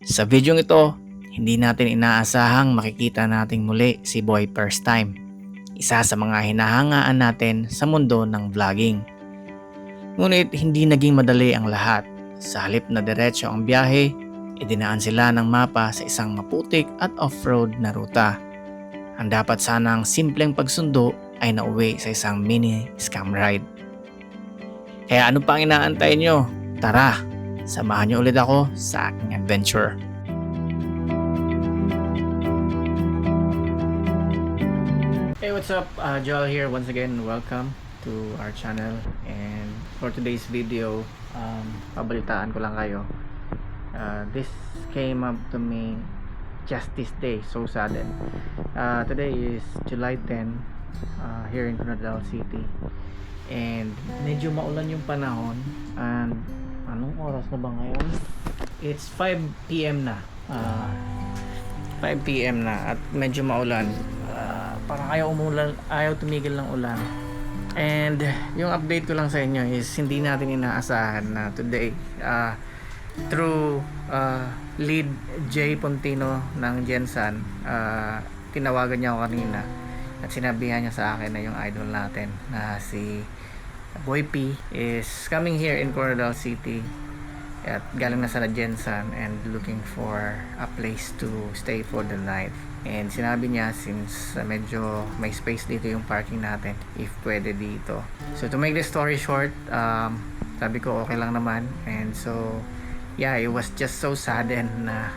Sa video ito, hindi natin inaasahang makikita nating muli si Boy First Time, isa sa mga hinahangaan natin sa mundo ng vlogging. Ngunit hindi naging madali ang lahat. Sa halip na diretso ang biyahe, idinaan sila ng mapa sa isang maputik at off-road na ruta. Ang dapat sanang simpleng pagsundo ay nauwi sa isang mini scam ride. Kaya ano pang inaantay nyo? Tara, samahan nyo ulit ako sa aking adventure. Hey, what's up? Joel here once again. Welcome to our channel. And for today's video, pabalitaan ko lang kayo. This came up to me just this day, so sudden. Today is July 10 here in Coronadal City. And medyo maulan yung panahon. And anong oras na ba ngayon? It's 5 p.m. na. 5 p.m. na at medyo maulan. Parang ayaw tumigil ng ulan. And yung update ko lang sa inyo is hindi natin inaasahan na today through lead Jay Pontino ng Gensan, tinawagan niya ako kanina at sinabihan niya sa akin na yung idol natin na si Boy P is coming here in Coronadal City at galing na sa Gensan and looking for a place to stay for the night. And sinabi niya since medyo may space dito yung parking natin, if pwede dito. So to make the story short, sabi ko okay lang naman. And so yeah, it was just so sudden na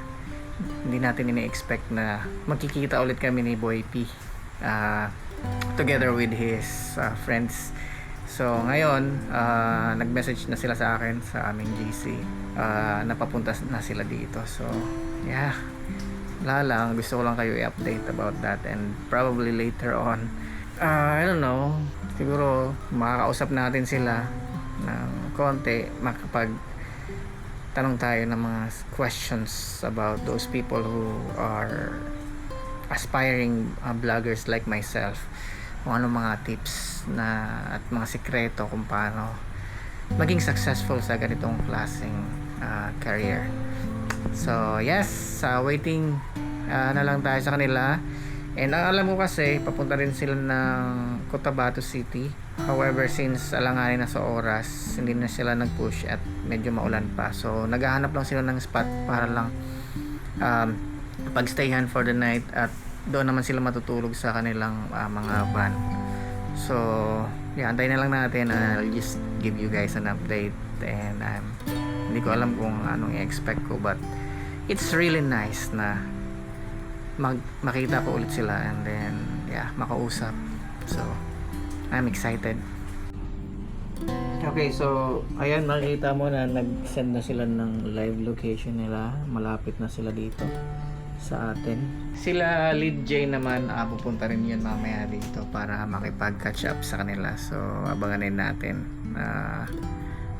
hindi natin ini-expect na magkikita ulit kami ni Boy P together with his friends. So ngayon, nag-message na sila sa akin sa aming GC, napapunta na sila dito. So yeah, wala lang, gusto ko lang kayo i-update about that. And probably later on, I don't know, siguro makakausap natin sila ng konti, makapag tanong tayo ng mga questions about those people who are aspiring vloggers like myself, kung ano mga tips na at mga sikreto kung paano maging successful sa ganitong klaseng career. So yes, waiting na lang tayo sa kanila. And ang alam ko kasi papunta rin sila ng Cotabato City. However, since alanganin na sa oras, hindi na sila nag-push at medyo maulan pa. So naghahanap lang sila ng spot para lang pagstayhan for the night at doon naman sila matutulog sa kanilang mga van. So yeah, antayin na lang natin. I'll just give you guys an update. And hindi ko alam kung anong i-expect ko, but it's really nice na makita ko ulit sila and then yeah, makausap. So I'm excited. Okay, so ayan, makikita mo na nag-send na sila ng live location nila. Malapit na sila dito sa atin. Sila Lead J naman, pupunta rin yun mamaya dito para makipag-catch up sa kanila. So abanganin natin.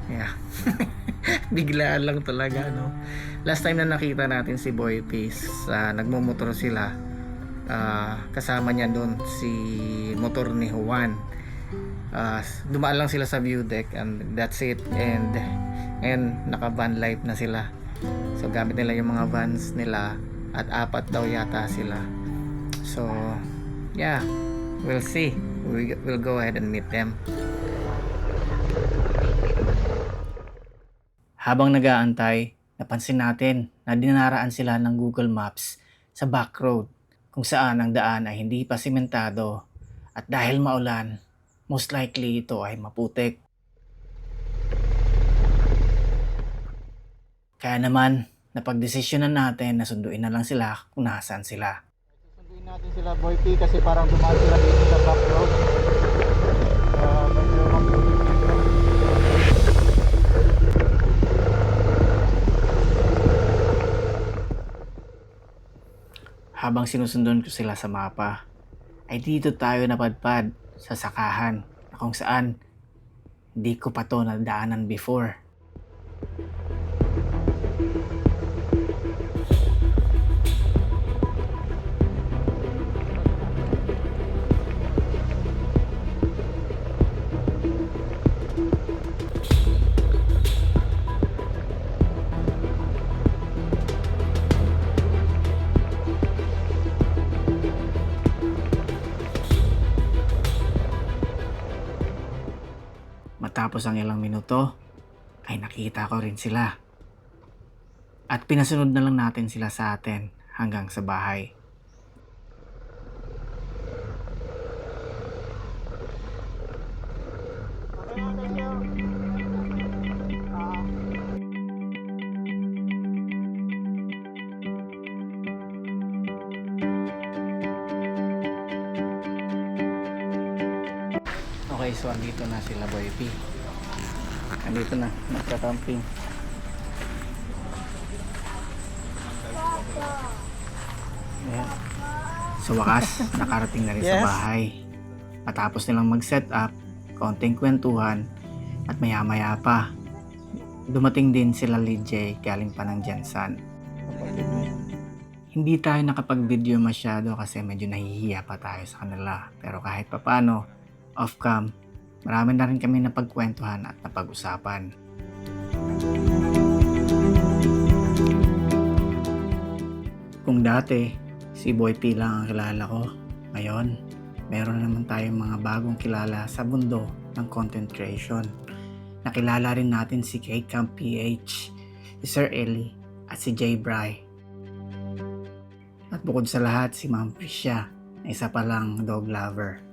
Yeah. Biglaan lang talaga, no? Last time na nakita natin si Boy Peace, nagmumotor sila. Kasama niya doon si motor ni Juan. Dumaan lang sila sa view deck and that's it. And naka van life na sila. So gamit nila yung mga vans nila at 4 daw yata sila. So yeah, we'll see. We'll go ahead and meet them. Habang nag-aantay, napansin natin na dinaraan sila ng Google Maps sa back road kung saan ang daan ay hindi pa simentado at dahil maulan, most likely ito ay maputik. Kaya naman, napagdesisyonan natin na sunduin na lang sila kung nasaan sila. Sunduin natin sila, Boy P, kasi parang dumaan sila dito sa back road. Medyo maputik dito. Habang sinusundan ko sila sa mapa, ay dito tayo napadpad sa sakahan na kung saan hindi ko pa to nadaanan before. Pagkatapos ang ilang minuto, ay nakita ko rin sila. At pinasunod na lang natin sila sa atin hanggang sa bahay. Okay, so andito na sila Boy P. Andito na, nagka-camping. Ayan. Sa wakas, nakarating na rin sa bahay. Matapos nilang mag-set up, konting kwentuhan, at maya-maya pa, dumating din sila Lijay galing pa ng Jansan. Hindi tayo nakapag-video masyado kasi medyo nahihiya pa tayo sa kanila. Pero kahit papano, off-cam, marami na rin kami napagkwentuhan at napag-usapan. Kung dati, si Boy P lang ang kilala ko, ngayon, meron naman tayong mga bagong kilala sa mundo ng content creation. Nakilala rin natin si K-Camp PH, si Sir Eli, at si Jay Bry. At bukod sa lahat, si Ma'am Prisha, na isa palang dog lover.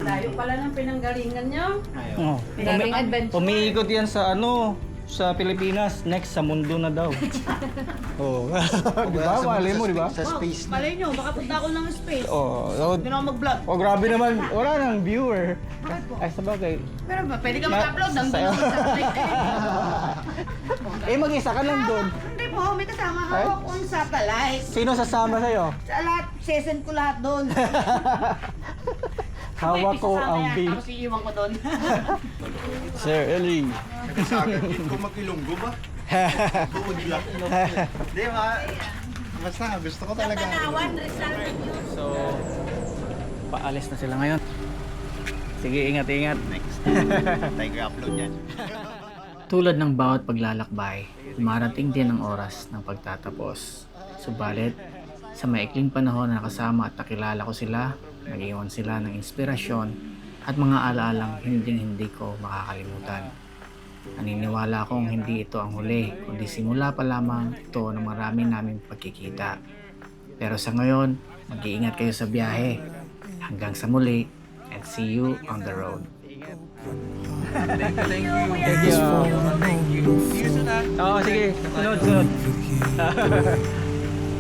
Layo pala ng pinanggalingan nyo. Oh, Pinaging adventure. umiikot yan sa sa Pilipinas, next sa mundo na daw. Oh. Di ba? Malay mo, di ba? Sa space na. Malay nyo, baka punta ako ng space. Oh, Hindi na ako mag-vlog. oh, grabe naman. Wala nang viewer. Ay, sabagay. Pero ba, pwede ka mag-upload ng Sa'yo. satellite. Mag-isa ka lang doon. Hindi po, may kasama hawak ko yung satellite. Sino sasama sa'yo? Sa lahat, sesend ko lahat doon. Hawak ko ang beat. Tapos iiwan ko doon. Sir Eli. Sa akin, hindi ko mag-ilonggo ba? Bukod lang. Di ba? Basta, gusto ko talaga. So, paalis na sila ngayon. Sige, ingat-ingat. Next. Tayo upload yan. Tulad ng bawat paglalakbay, dumarating din ang oras ng pagtatapos. Subalit, sa maikling panahon na nakasama at nakilala ko sila, nag-iwan sila ng inspirasyon at mga alaalang hindi ko makakalimutan. Naniniwala akong hindi ito ang huli, kundi simula pa lamang ito ng marami naming pagkikita. Pero sa ngayon, mag-iingat kayo sa biyahe. Hanggang sa muli, and see you on the road. Thank you. Oo, sige. Sunod.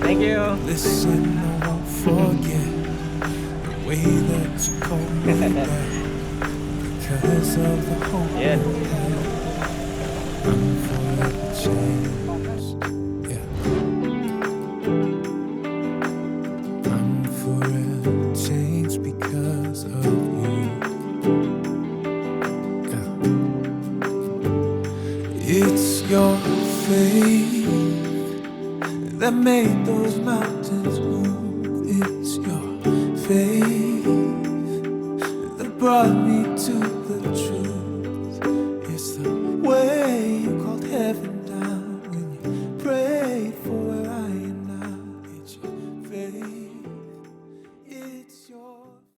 Thank you. Listen, I won't forget the way that you called me back because of the home. Yeah. I'm forever changed. Yeah. I'm forever changed because of you. Yeah. It's your faith that made those mountains move.